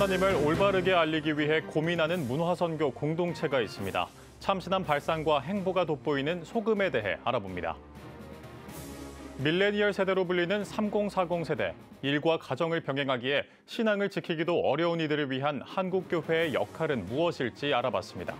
하나님을 올바르게 알리기 위해 고민하는 문화선교 공동체가 있습니다. 참신한 발상과 행보가 돋보이는 소금에 대해 알아봅니다. 밀레니얼 세대로 불리는 3040 세대, 일과 가정을 병행하기에 신앙을 지키기도 어려운 이들을 위한 한국교회의 역할은 무엇일지 알아봤습니다.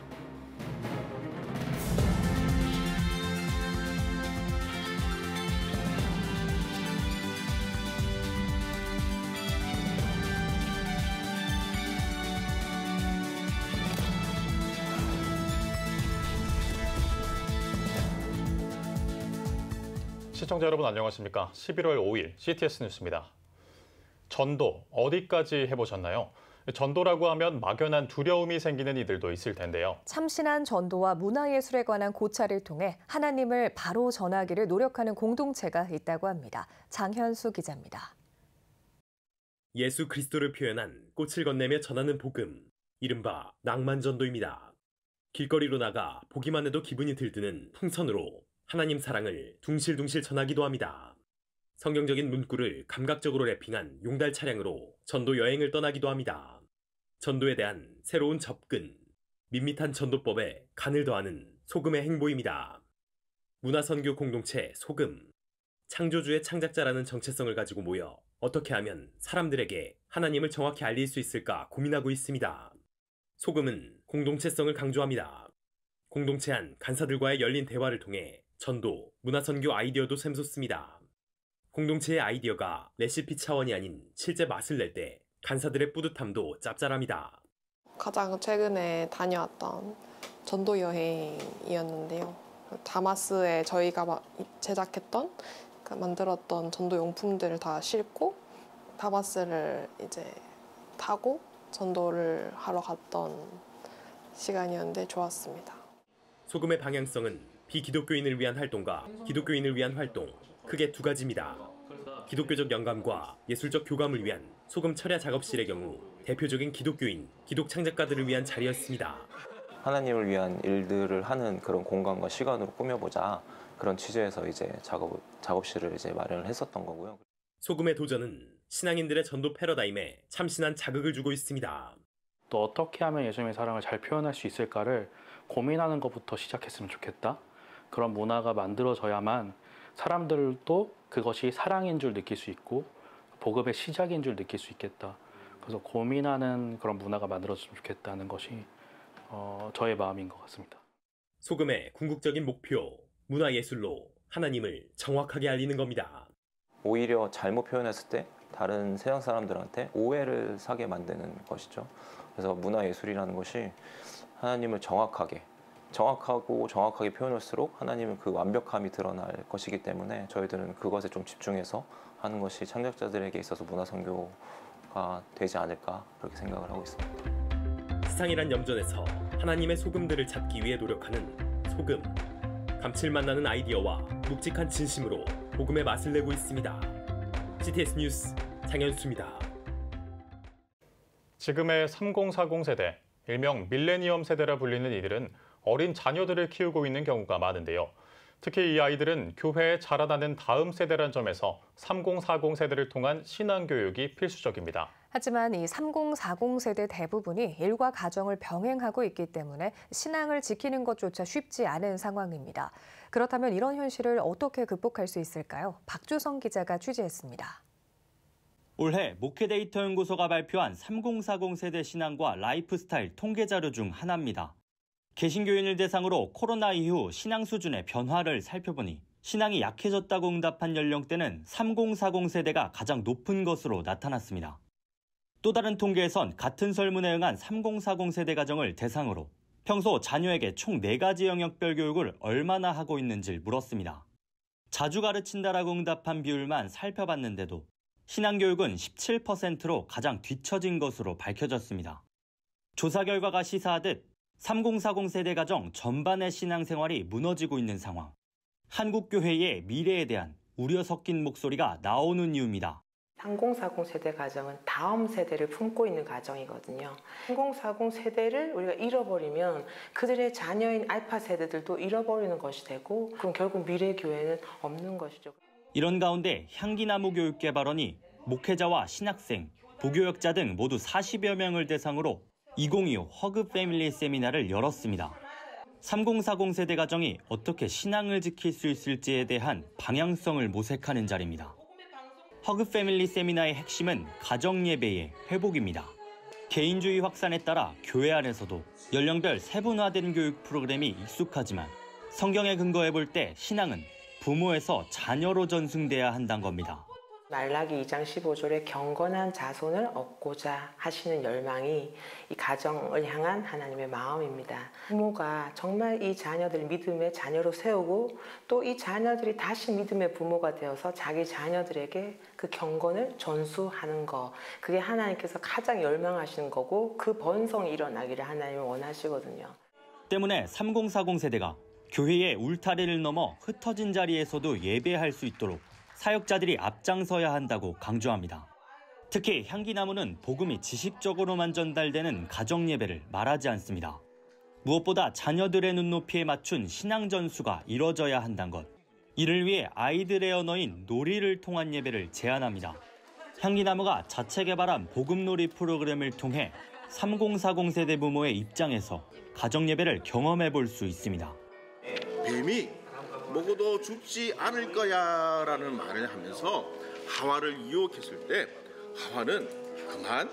시청자 여러분 안녕하십니까? 11월 5일 CTS 뉴스입니다. 전도 어디까지 해보셨나요? 전도라고 하면 막연한 두려움이 생기는 이들도 있을 텐데요. 참신한 전도와 문화예술에 관한 고찰을 통해 하나님을 바로 전하기를 노력하는 공동체가 있다고 합니다. 장현수 기자입니다. 예수 그리스도를 표현한 꽃을 건네며 전하는 복음, 이른바 낭만전도입니다. 길거리로 나가 보기만 해도 기분이 들뜨는 풍선으로 하나님 사랑을 둥실둥실 전하기도 합니다. 성경적인 문구를 감각적으로 래핑한 용달 차량으로 전도 여행을 떠나기도 합니다. 전도에 대한 새로운 접근, 밋밋한 전도법에 간을 더하는 소금의 행보입니다. 문화선교 공동체 소금, 창조주의 창작자라는 정체성을 가지고 모여 어떻게 하면 사람들에게 하나님을 정확히 알릴 수 있을까 고민하고 있습니다. 소금은 공동체성을 강조합니다. 공동체 안 간사들과의 열린 대화를 통해 전도, 문화선교 아이디어도 샘솟습니다. 공동체의 아이디어가 레시피 차원이 아닌 실제 맛을 낼 때 간사들의 뿌듯함도 짭짤합니다. 가장 최근에 다녀왔던 전도 여행이었는데요. 다마스에 저희가 제작했던, 만들었던 전도 용품들을 다 싣고 다마스를 이제 타고 전도를 하러 갔던 시간이었는데 좋았습니다. 소금의 방향성은 비기독교인을 위한 활동과 기독교인을 위한 활동, 크게 두 가지입니다. 기독교적 영감과 예술적 교감을 위한 소금 철야 작업실의 경우 대표적인 기독교인, 기독 창작가들을 위한 자리였습니다. 하나님을 위한 일들을 하는 그런 공간과 시간으로 꾸며보자, 그런 취지에서 이제 작업실을 이제 마련을 했었던 거고요. 소금의 도전은 신앙인들의 전도 패러다임에 참신한 자극을 주고 있습니다. 또 어떻게 하면 예수님의 사랑을 잘 표현할 수 있을까를 고민하는 것부터 시작했으면 좋겠다. 그런 문화가 만들어져야만 사람들도 그것이 사랑인 줄 느낄 수 있고 복음의 시작인 줄 느낄 수 있겠다. 그래서 고민하는 그런 문화가 만들어졌으면 좋겠다는 것이 저의 마음인 것 같습니다. 소금의 궁극적인 목표, 문화예술로 하나님을 정확하게 알리는 겁니다. 오히려 잘못 표현했을 때 다른 세상 사람들한테 오해를 사게 만드는 것이죠. 그래서 문화예술이라는 것이 하나님을 정확하고 정확하게 표현할수록 하나님은 그 완벽함이 드러날 것이기 때문에 저희들은 그것에 좀 집중해서 하는 것이 창작자들에게 있어서 문화선교가 되지 않을까 그렇게 생각을 하고 있습니다. 세상이란 염전에서 하나님의 소금들을 찾기 위해 노력하는 소금. 감칠맛 나는 아이디어와 묵직한 진심으로 복음의 맛을 내고 있습니다. CTS 뉴스 장현수입니다. 지금의 3040 세대, 일명 밀레니엄 세대라 불리는 이들은 어린 자녀들을 키우고 있는 경우가 많은데요. 특히 이 아이들은 교회에 자라나는 다음 세대란 점에서 3040 세대를 통한 신앙교육이 필수적입니다. 하지만 이 3040 세대 대부분이 일과 가정을 병행하고 있기 때문에 신앙을 지키는 것조차 쉽지 않은 상황입니다. 그렇다면 이런 현실을 어떻게 극복할 수 있을까요? 박주성 기자가 취재했습니다. 올해 목회데이터 연구소가 발표한 3040 세대 신앙과 라이프스타일 통계 자료 중 하나입니다. 개신교인을 대상으로 코로나 이후 신앙 수준의 변화를 살펴보니 신앙이 약해졌다고 응답한 연령대는 3040 세대가 가장 높은 것으로 나타났습니다. 또 다른 통계에선 같은 설문에 응한 3040 세대 가정을 대상으로 평소 자녀에게 총 4가지 영역별 교육을 얼마나 하고 있는지를 물었습니다. 자주 가르친다라고 응답한 비율만 살펴봤는데도 신앙교육은 17%로 가장 뒤처진 것으로 밝혀졌습니다. 조사 결과가 시사하듯 3040 세대 가정 전반의 신앙생활이 무너지고 있는 상황. 한국교회의 미래에 대한 우려 섞인 목소리가 나오는 이유입니다. 3040 세대 가정은 다음 세대를 품고 있는 가정이거든요. 3040 세대를 우리가 잃어버리면 그들의 자녀인 알파 세대들도 잃어버리는 것이 되고 그럼 결국 미래 교회는 없는 것이죠. 이런 가운데 향기나무 교육개발원이 목회자와 신학생, 부교역자 등 모두 40여 명을 대상으로 2025 허그 패밀리 세미나를 열었습니다. 3040 세대 가정이 어떻게 신앙을 지킬 수 있을지에 대한 방향성을 모색하는 자리입니다. 허그 패밀리 세미나의 핵심은 가정 예배의 회복입니다. 개인주의 확산에 따라 교회 안에서도 연령별 세분화된 교육 프로그램이 익숙하지만 성경에 근거해 볼 때 신앙은 부모에서 자녀로 전승돼야 한다는 겁니다. 말라기 2장 15절에 경건한 자손을 얻고자 하시는 열망이 이 가정을 향한 하나님의 마음입니다. 부모가 정말 이 자녀들 믿음의 자녀로 세우고 또 이 자녀들이 다시 믿음의 부모가 되어서 자기 자녀들에게 그 경건을 전수하는 거, 그게 하나님께서 가장 열망하시는 거고 그 번성이 일어나기를 하나님은 원하시거든요. 때문에 3040 세대가 교회의 울타리를 넘어 흩어진 자리에서도 예배할 수 있도록 사역자들이 앞장서야 한다고 강조합니다. 특히 향기나무는 복음이 지식적으로만 전달되는 가정예배를 말하지 않습니다. 무엇보다 자녀들의 눈높이에 맞춘 신앙 전수가 이뤄져야 한다는 것. 이를 위해 아이들의 언어인 놀이를 통한 예배를 제안합니다. 향기나무가 자체 개발한 복음놀이 프로그램을 통해 3040 세대 부모의 입장에서 가정예배를 경험해 볼 수 있습니다. 뱀이 먹어도 죽지 않을 거야 라는 말을 하면서 하와를 유혹했을 때 하와는 그만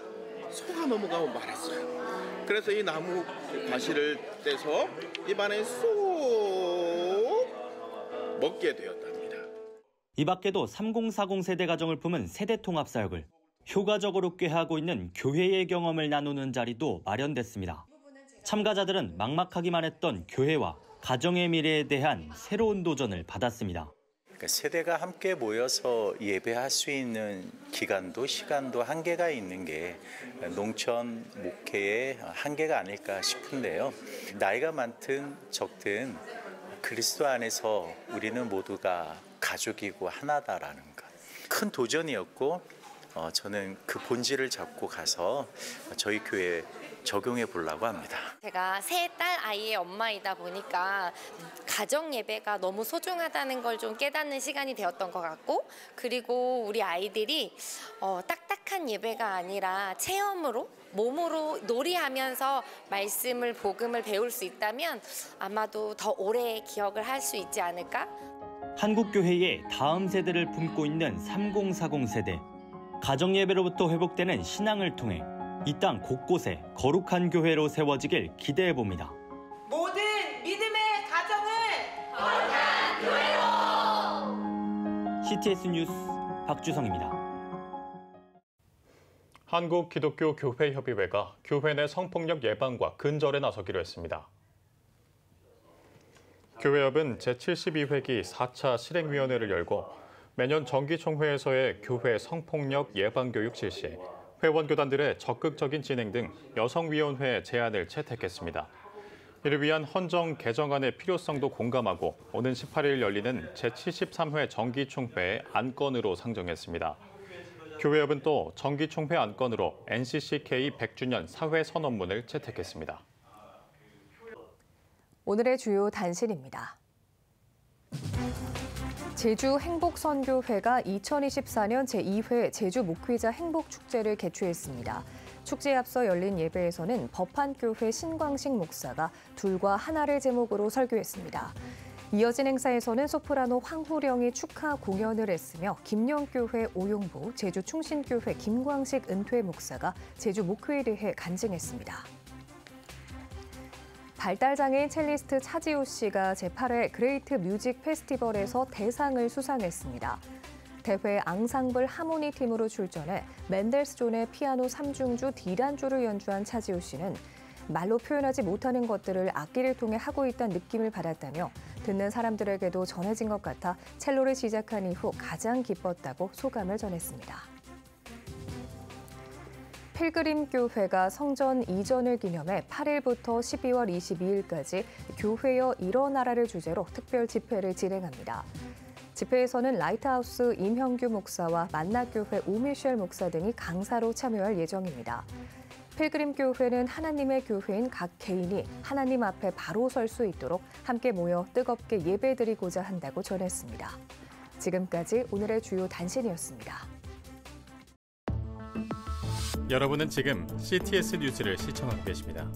속아 넘어가고 말았어요. 그래서 이 나무 가시를 떼서 입안에 쏙 먹게 되었답니다. 이 밖에도 3040 세대 가정을 품은 세대통합 사역을 효과적으로 꾀하고 있는 교회의 경험을 나누는 자리도 마련됐습니다. 참가자들은 막막하기만 했던 교회와 가정의 미래에 대한 새로운 도전을 받았습니다. 세대가 함께 모여서 예배할 수 있는 기간도 시간도 한계가 있는 게 농촌 목회의 한계가 아닐까 싶은데요. 나이가 많든 적든 그리스도 안에서 우리는 모두가 가족이고 하나다라는 것. 큰 도전이었고 저는 그 본질을 잡고 가서 저희 교회에 적용해 보려고 합니다. 제가 세 딸 아이의 엄마이다 보니까 가정 예배가 너무 소중하다는 걸 좀 깨닫는 시간이 되었던 것 같고, 그리고 우리 아이들이 딱딱한 예배가 아니라 체험으로 몸으로 놀이하면서 말씀을 복음을 배울 수 있다면 아마도 더 오래 기억을 할 수 있지 않을까? 한국교회의 다음 세대를 품고 있는 3040 세대. 가정예배로부터 회복되는 신앙을 통해 이 땅 곳곳에 거룩한 교회로 세워지길 기대해봅니다. 모든 믿음의 가정을 거룩한 교회로! CTS 뉴스 박주성입니다. 한국기독교교회협의회가 교회 내 성폭력 예방과 근절에 나서기로 했습니다. 교회협은 제72회기 4차 실행위원회를 열고 매년 정기총회에서의 교회 성폭력 예방교육 실시, 회원교단들의 적극적인 진행 등 여성위원회 제안을 채택했습니다. 이를 위한 헌정 개정안의 필요성도 공감하고 오는 18일 열리는 제73회 정기총회의 안건으로 상정했습니다. 교회협은 또 정기총회 안건으로 NCCK 100주년 사회선언문을 채택했습니다. 오늘의 주요 단신입니다. 제주 행복선교회가 2024년 제2회 제주 목회자 행복축제를 개최했습니다. 축제에 앞서 열린 예배에서는 법한교회 신광식 목사가 둘과 하나를 제목으로 설교했습니다. 이어진 행사에서는 소프라노 황후령이 축하 공연을 했으며 김영교회 오용보, 제주충신교회 김광식 은퇴 목사가 제주 목회에 대해 간증했습니다. 발달장애인 첼리스트 차지우 씨가 제8회 그레이트 뮤직 페스티벌에서 대상을 수상했습니다. 대회 앙상블 하모니 팀으로 출전해 맨델스존의 피아노 3중주 D단조를 연주한 차지우 씨는 말로 표현하지 못하는 것들을 악기를 통해 하고 있다는 느낌을 받았다며 듣는 사람들에게도 전해진 것 같아 첼로를 시작한 이후 가장 기뻤다고 소감을 전했습니다. 필그림교회가 성전 이전을 기념해 8일부터 12월 22일까지 교회여 일어나라를 주제로 특별 집회를 진행합니다. 집회에서는 라이트하우스 임형규 목사와 만나교회 오미셸 목사 등이 강사로 참여할 예정입니다. 필그림교회는 하나님의 교회인 각 개인이 하나님 앞에 바로 설 수 있도록 함께 모여 뜨겁게 예배드리고자 한다고 전했습니다. 지금까지 오늘의 주요 단신이었습니다. 여러분은 지금 CTS 뉴스를 시청하고 계십니다.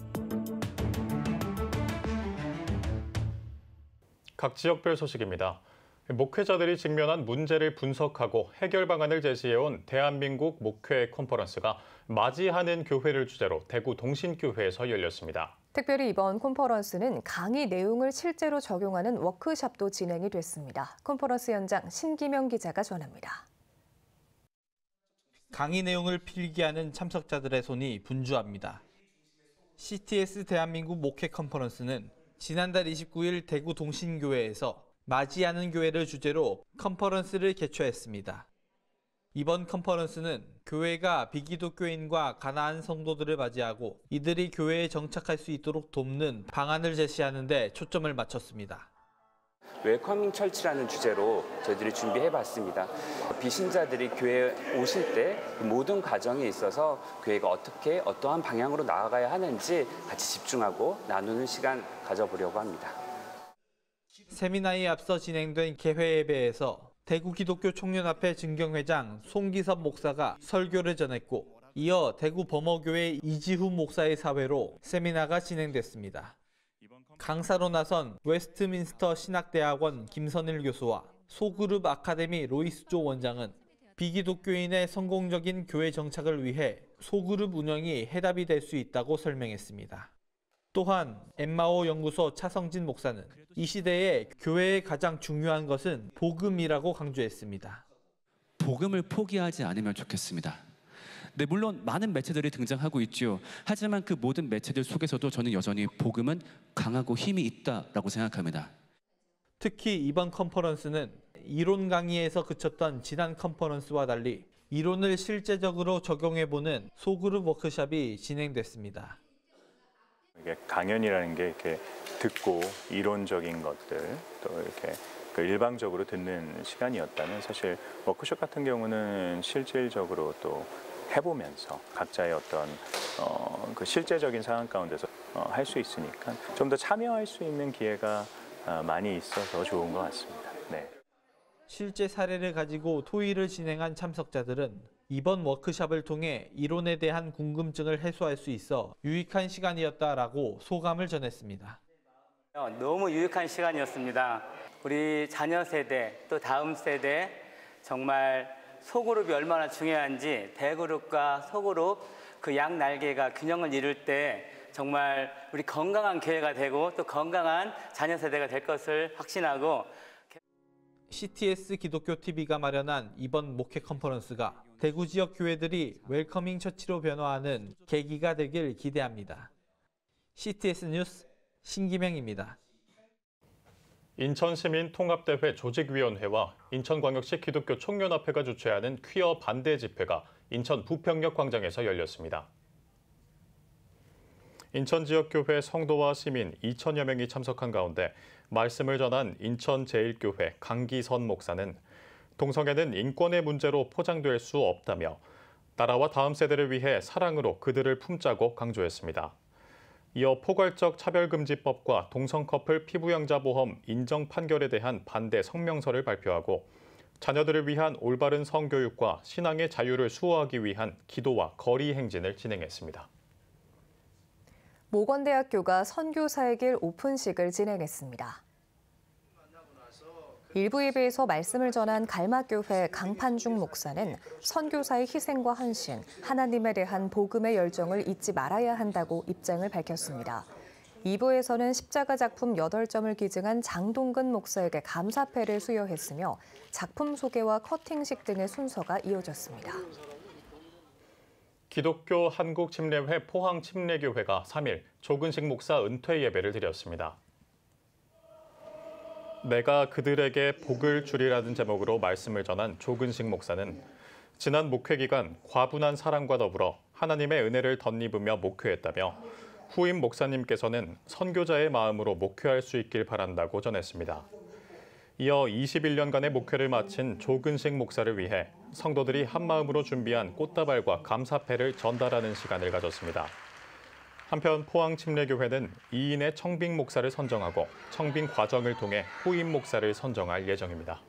각 지역별 소식입니다. 목회자들이 직면한 문제를 분석하고 해결 방안을 제시해온 대한민국 목회 컨퍼런스가 맞이하는 교회를 주제로 대구 동신교회에서 열렸습니다. 특별히 이번 컨퍼런스는 강의 내용을 실제로 적용하는 워크숍도 진행이 됐습니다. 컨퍼런스 현장 신기명 기자가 전합니다. 강의 내용을 필기하는 참석자들의 손이 분주합니다. CTS 대한민국 목회 컨퍼런스는 지난달 29일 대구 동신교회에서 맞이하는 교회를 주제로 컨퍼런스를 개최했습니다. 이번 컨퍼런스는 교회가 비기독교인과 가나안 성도들을 맞이하고 이들이 교회에 정착할 수 있도록 돕는 방안을 제시하는 데 초점을 맞췄습니다. 웰커밍 철치라는 주제로 저희들이 준비해봤습니다. 비신자들이 교회에 오실 때 모든 과정에 있어서 교회가 어떠한 방향으로 나아가야 하는지 같이 집중하고 나누는 시간 가져보려고 합니다. 세미나에 앞서 진행된 개회 예배에서 대구 기독교 총연합회 증경회장 송기섭 목사가 설교를 전했고 이어 대구 범어교회 이지후 목사의 사회로 세미나가 진행됐습니다. 강사로 나선 웨스트민스터 신학대학원 김선일 교수와 소그룹 아카데미 로이스조 원장은 비기독교인의 성공적인 교회 정착을 위해 소그룹 운영이 해답이 될 수 있다고 설명했습니다. 또한 엠마오 연구소 차성진 목사는 이 시대에 교회에 가장 중요한 것은 복음이라고 강조했습니다. 복음을 포기하지 않으면 좋겠습니다. 네, 물론 많은 매체들이 등장하고 있죠. 하지만 그 모든 매체들 속에서도 저는 여전히 복음은 강하고 힘이 있다라고 생각합니다. 특히 이번 컨퍼런스는 이론 강의에서 그쳤던 지난 컨퍼런스와 달리 이론을 실제적으로 적용해보는 소그룹 워크숍이 진행됐습니다. 이게 강연이라는 게 이렇게 듣고 이론적인 것들 또 이렇게 일방적으로 듣는 시간이었다면 사실 워크숍 같은 경우는 실질적으로 또 해보면서 각자의 어떤 그 실제적인 상황 가운데서 할 수 있으니까 좀 더 참여할 수 있는 기회가 많이 있어서 좋은 것 같습니다. 네. 실제 사례를 가지고 토의를 진행한 참석자들은 이번 워크숍을 통해 이론에 대한 궁금증을 해소할 수 있어 유익한 시간이었다라고 소감을 전했습니다. 너무 유익한 시간이었습니다. 우리 자녀 세대 또 다음 세대 정말 소그룹이 얼마나 중요한지 대그룹과 소그룹 그 양 날개가 균형을 이룰 때 정말 우리 건강한 교회가 되고 또 건강한 자녀 세대가 될 것을 확신하고 CTS 기독교 TV가 마련한 이번 목회 컨퍼런스가 대구 지역 교회들이 웰커밍 처치로 변화하는 계기가 되길 기대합니다. CTS 뉴스 신기명입니다. 인천시민통합대회 조직위원회와 인천광역시 기독교 총연합회가 주최하는 퀴어 반대 집회가 인천 부평역 광장에서 열렸습니다. 인천 지역교회 성도와 시민 2천여 명이 참석한 가운데 말씀을 전한 인천제일교회 강기선 목사는 동성애는 인권의 문제로 포장될 수 없다며 나라와 다음 세대를 위해 사랑으로 그들을 품자고 강조했습니다. 이어 포괄적 차별금지법과 동성커플 피부양자보험 인정 판결에 대한 반대 성명서를 발표하고 자녀들을 위한 올바른 성교육과 신앙의 자유를 수호하기 위한 기도와 거리 행진을 진행했습니다. 모건대학교가 선교사의 길 오픈식을 진행했습니다. 일부 예배에서 말씀을 전한 갈마교회 강판중 목사는 선교사의 희생과 헌신, 하나님에 대한 복음의 열정을 잊지 말아야 한다고 입장을 밝혔습니다. 2부에서는 십자가 작품 8점을 기증한 장동근 목사에게 감사패를 수여했으며 작품 소개와 커팅식 등의 순서가 이어졌습니다. 기독교 한국침례회 포항침례교회가 3일 조근식 목사 은퇴 예배를 드렸습니다. 내가 그들에게 복을 주리라는 제목으로 말씀을 전한 조근식 목사는 지난 목회 기간 과분한 사랑과 더불어 하나님의 은혜를 덧입으며 목회했다며 후임 목사님께서는 선교자의 마음으로 목회할 수 있길 바란다고 전했습니다. 이어 21년간의 목회를 마친 조근식 목사를 위해 성도들이 한마음으로 준비한 꽃다발과 감사패를 전달하는 시간을 가졌습니다. 한편 포항침례교회는 2인의 청빙 목사를 선정하고 청빙 과정을 통해 후임 목사를 선정할 예정입니다.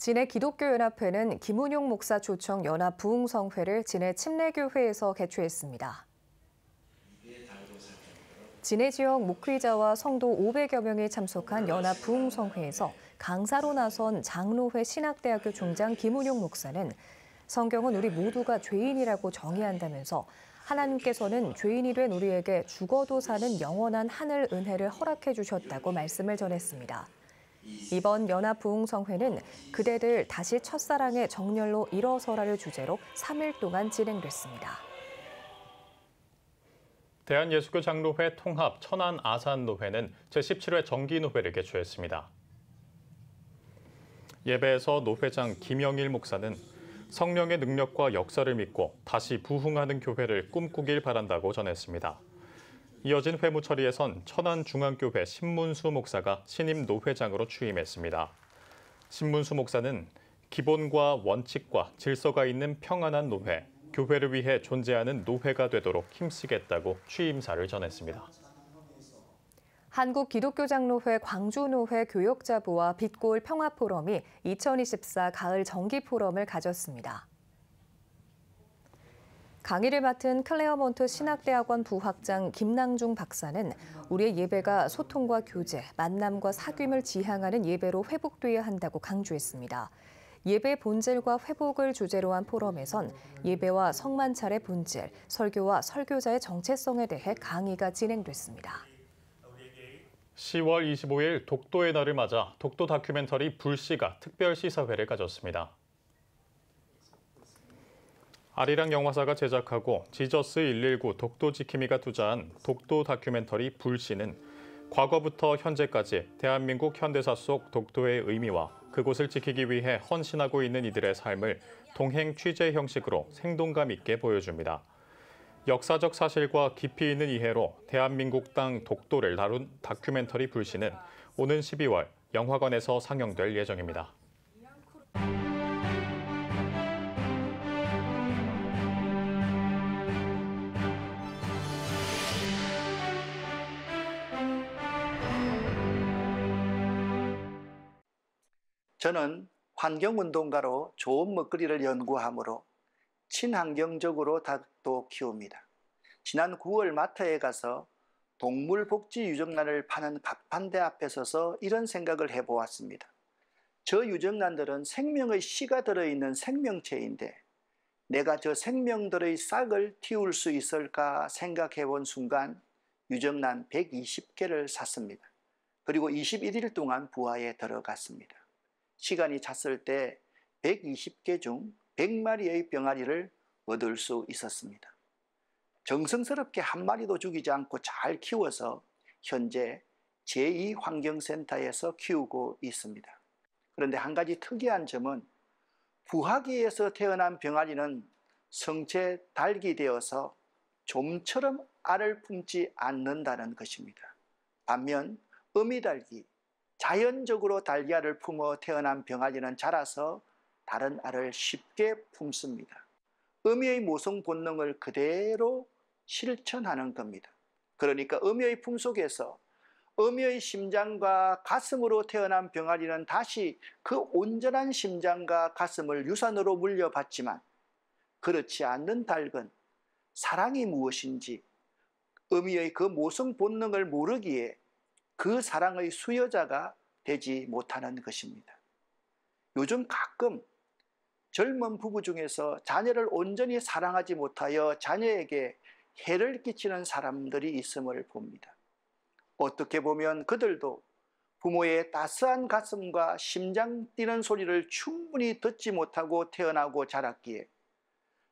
진해 기독교연합회는 김은용 목사 초청 연합 부흥성회를 진해 침례교회에서 개최했습니다. 진해 지역 목회자와 성도 500여 명이 참석한 연합 부흥성회에서 강사로 나선 장로회 신학대학교 총장 김은용 목사는 성경은 우리 모두가 죄인이라고 정의한다면서 하나님께서는 죄인이 된 우리에게 죽어도 사는 영원한 하늘 은혜를 허락해 주셨다고 말씀을 전했습니다. 이번 연합부흥성회는 그대들 다시 첫사랑의 정열로 일어서라를 주제로 3일 동안 진행됐습니다. 대한예수교 장로회 통합 천안 아산노회는 제17회 정기노회를 개최했습니다. 예배에서 노회장 김영일 목사는 성령의 능력과 역사를 믿고 다시 부흥하는 교회를 꿈꾸길 바란다고 전했습니다. 이어진 회무 처리에선 천안중앙교회 신문수 목사가 신임 노회장으로 취임했습니다. 신문수 목사는 기본과 원칙과 질서가 있는 평안한 노회, 교회를 위해 존재하는 노회가 되도록 힘쓰겠다고 취임사를 전했습니다. 한국기독교장로회 광주노회 교역자부와 빛골 평화포럼이 2024 가을 정기포럼을 가졌습니다. 강의를 맡은 클레어몬트 신학대학원 부학장 김낭중 박사는 우리의 예배가 소통과 교제, 만남과 사귐을 지향하는 예배로 회복돼야 한다고 강조했습니다. 예배 본질과 회복을 주제로 한 포럼에선 예배와 성만찰의 본질, 설교와 설교자의 정체성에 대해 강의가 진행됐습니다. 10월 25일 독도의 날을 맞아 독도 다큐멘터리 불씨가 특별 시사회를 가졌습니다. 아리랑 영화사가 제작하고 지저스 119 독도 지킴이가 투자한 독도 다큐멘터리 불씨는 과거부터 현재까지 대한민국 현대사 속 독도의 의미와 그곳을 지키기 위해 헌신하고 있는 이들의 삶을 동행 취재 형식으로 생동감 있게 보여줍니다. 역사적 사실과 깊이 있는 이해로 대한민국 땅 독도를 다룬 다큐멘터리 불씨는 오는 12월 영화관에서 상영될 예정입니다. 저는 환경운동가로 좋은 먹거리를 연구하므로 친환경적으로 닭도 키웁니다. 지난 9월 마트에 가서 동물복지유정란을 파는 가판대 앞에 서서 이런 생각을 해보았습니다. 저 유정란들은 생명의 씨가 들어있는 생명체인데 내가 저 생명들의 싹을 틔울 수 있을까 생각해 본 순간 유정란 120개를 샀습니다. 그리고 21일 동안 부하에 들어갔습니다. 시간이 찼을 때 120개 중 100마리의 병아리를 얻을 수 있었습니다. 정성스럽게 한 마리도 죽이지 않고 잘 키워서 현재 제2환경센터에서 키우고 있습니다. 그런데 한 가지 특이한 점은 부화기에서 태어난 병아리는 성체 닭이 되어서 좀처럼 알을 품지 않는다는 것입니다. 반면 어미닭이 자연적으로 달걀을 품어 태어난 병아리는 자라서 다른 알을 쉽게 품습니다. 어미의 모성 본능을 그대로 실천하는 겁니다. 그러니까 어미의 품속에서 어미의 심장과 가슴으로 태어난 병아리는 다시 그 온전한 심장과 가슴을 유산으로 물려받지만 그렇지 않는 닭은 사랑이 무엇인지 어미의 그 모성 본능을 모르기에 그 사랑의 수여자가 되지 못하는 것입니다. 요즘 가끔 젊은 부부 중에서 자녀를 온전히 사랑하지 못하여 자녀에게 해를 끼치는 사람들이 있음을 봅니다. 어떻게 보면 그들도 부모의 따스한 가슴과 심장 뛰는 소리를 충분히 듣지 못하고 태어나고 자랐기에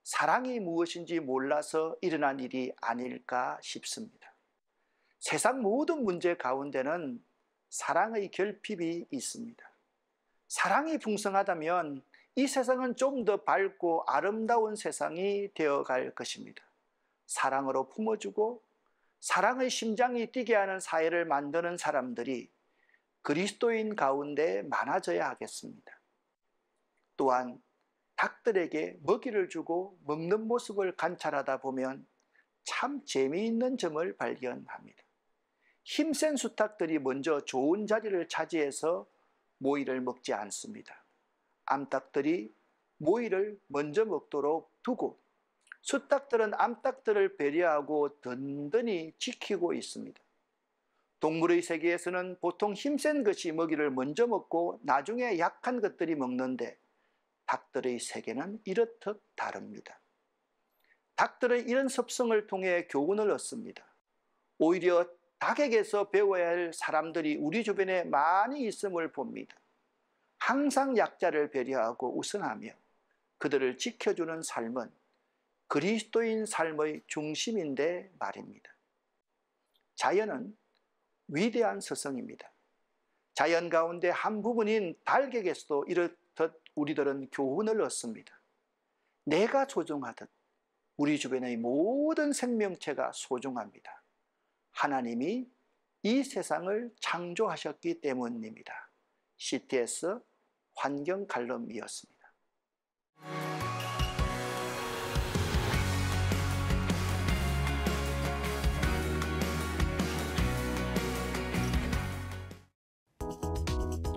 사랑이 무엇인지 몰라서 일어난 일이 아닐까 싶습니다. 세상 모든 문제 가운데는 사랑의 결핍이 있습니다. 사랑이 풍성하다면 이 세상은 좀 더 밝고 아름다운 세상이 되어갈 것입니다. 사랑으로 품어주고 사랑의 심장이 뛰게 하는 사회를 만드는 사람들이 그리스도인 가운데 많아져야 하겠습니다. 또한 닭들에게 먹이를 주고 먹는 모습을 관찰하다 보면 참 재미있는 점을 발견합니다. 힘센 수탉들이 먼저 좋은 자리를 차지해서 모이를 먹지 않습니다. 암탉들이 모이를 먼저 먹도록 두고 수탉들은 암탉들을 배려하고 든든히 지키고 있습니다. 동물의 세계에서는 보통 힘센 것이 먹이를 먼저 먹고 나중에 약한 것들이 먹는데 닭들의 세계는 이렇듯 다릅니다. 닭들은 이런 습성을 통해 교훈을 얻습니다. 오히려 닭에게서 배워야 할 사람들이 우리 주변에 많이 있음을 봅니다. 항상 약자를 배려하고 우선하며 그들을 지켜주는 삶은 그리스도인 삶의 중심인데 말입니다. 자연은 위대한 스승입니다. 자연 가운데 한 부분인 닭에게서도 이렇듯 우리들은 교훈을 얻습니다. 내가 소중하듯 우리 주변의 모든 생명체가 소중합니다. 하나님이 이 세상을 창조하셨기 때문입니다. CTS 환경 칼럼이었습니다.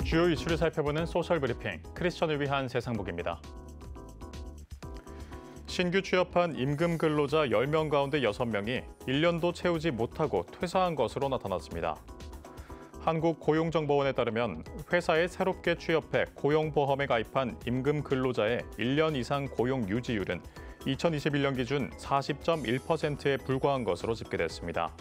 주요 이슈를 살펴보는 소셜 브리핑, 크리스천을 위한 세상복입니다. 신규 취업한 임금 근로자 10명 가운데 6명이 1년도 채우지 못하고 퇴사한 것으로 나타났습니다. 한국고용정보원에 따르면 회사에 새롭게 취업해 고용보험에 가입한 임금 근로자의 1년 이상 고용 유지율은 2021년 기준 40.1%에 불과한 것으로 집계됐습니다.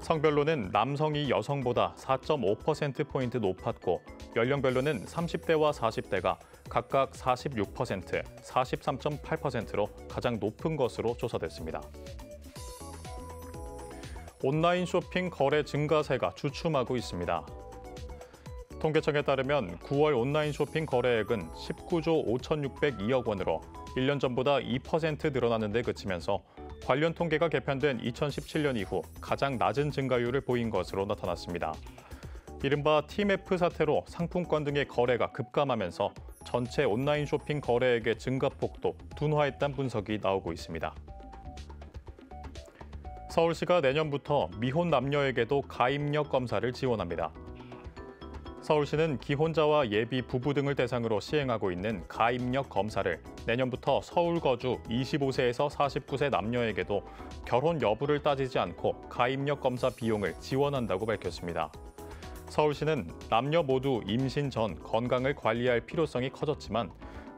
성별로는 남성이 여성보다 4.5%포인트 높았고 연령별로는 30대와 40대가 각각 46%, 43.8%로 가장 높은 것으로 조사됐습니다. 온라인 쇼핑 거래 증가세가 주춤하고 있습니다. 통계청에 따르면 9월 온라인 쇼핑 거래액은 19조 5,602억 원으로 1년 전보다 2% 늘어나는 데 그치면서 관련 통계가 개편된 2017년 이후 가장 낮은 증가율을 보인 것으로 나타났습니다. 이른바 TMF 사태로 상품권 등의 거래가 급감하면서 전체 온라인 쇼핑 거래액의 증가폭도 둔화했다는 분석이 나오고 있습니다. 서울시가 내년부터 미혼 남녀에게도 가입력 검사를 지원합니다. 서울시는 기혼자와 예비 부부 등을 대상으로 시행하고 있는 가입력 검사를 내년부터 서울 거주 25세에서 49세 남녀에게도 결혼 여부를 따지지 않고 가입력 검사 비용을 지원한다고 밝혔습니다. 서울시는 남녀 모두 임신 전 건강을 관리할 필요성이 커졌지만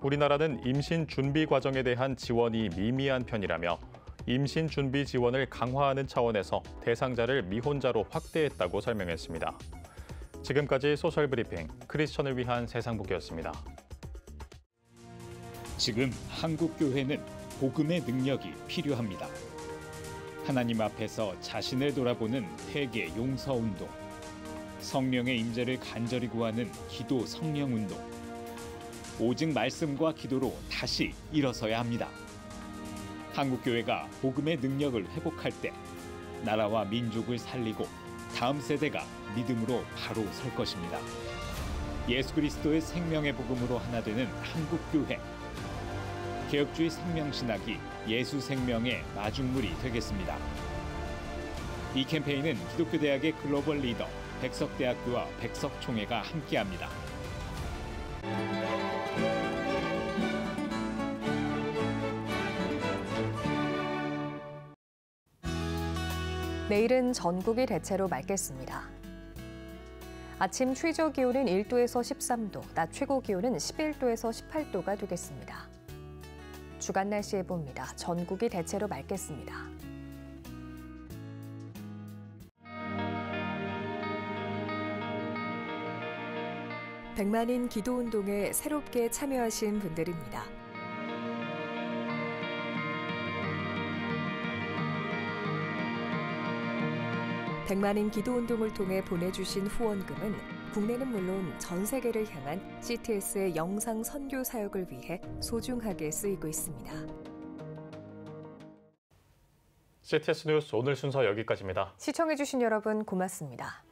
우리나라는 임신 준비 과정에 대한 지원이 미미한 편이라며 임신 준비 지원을 강화하는 차원에서 대상자를 미혼자로 확대했다고 설명했습니다. 지금까지 소셜 브리핑, 크리스천을 위한 세상복이었습니다. 지금 한국 교회는 복음의 능력이 필요합니다. 하나님 앞에서 자신을 돌아보는 회개 용서 운동, 성령의 임재를 간절히 구하는 기도 성령 운동, 오직 말씀과 기도로 다시 일어서야 합니다. 한국 교회가 복음의 능력을 회복할 때 나라와 민족을 살리고 다음 세대가 믿음으로 바로 설 것입니다. 예수 그리스도의 생명의 복음으로 하나 되는 한국 교회. 개혁주의 생명신학이 예수 생명의 마중물이 되겠습니다. 이 캠페인은 기독교대학의 글로벌 리더 백석대학교와 백석총회가 함께합니다. 내일은 전국이 대체로 맑겠습니다. 아침 최저 기온은 1도에서 13도, 낮 최고 기온은 11도에서 18도가 되겠습니다. 주간 날씨 예보입니다. 전국이 대체로 맑겠습니다. 백만인 기도운동에 새롭게 참여하신 분들입니다. 백만인 기도운동을 통해 보내주신 후원금은 국내는 물론 전 세계를 향한 CTS의 영상 선교 사역을 위해 소중하게 쓰이고 있습니다. CTS 뉴스 오늘 순서 여기까지입니다. 시청해주신 여러분 고맙습니다.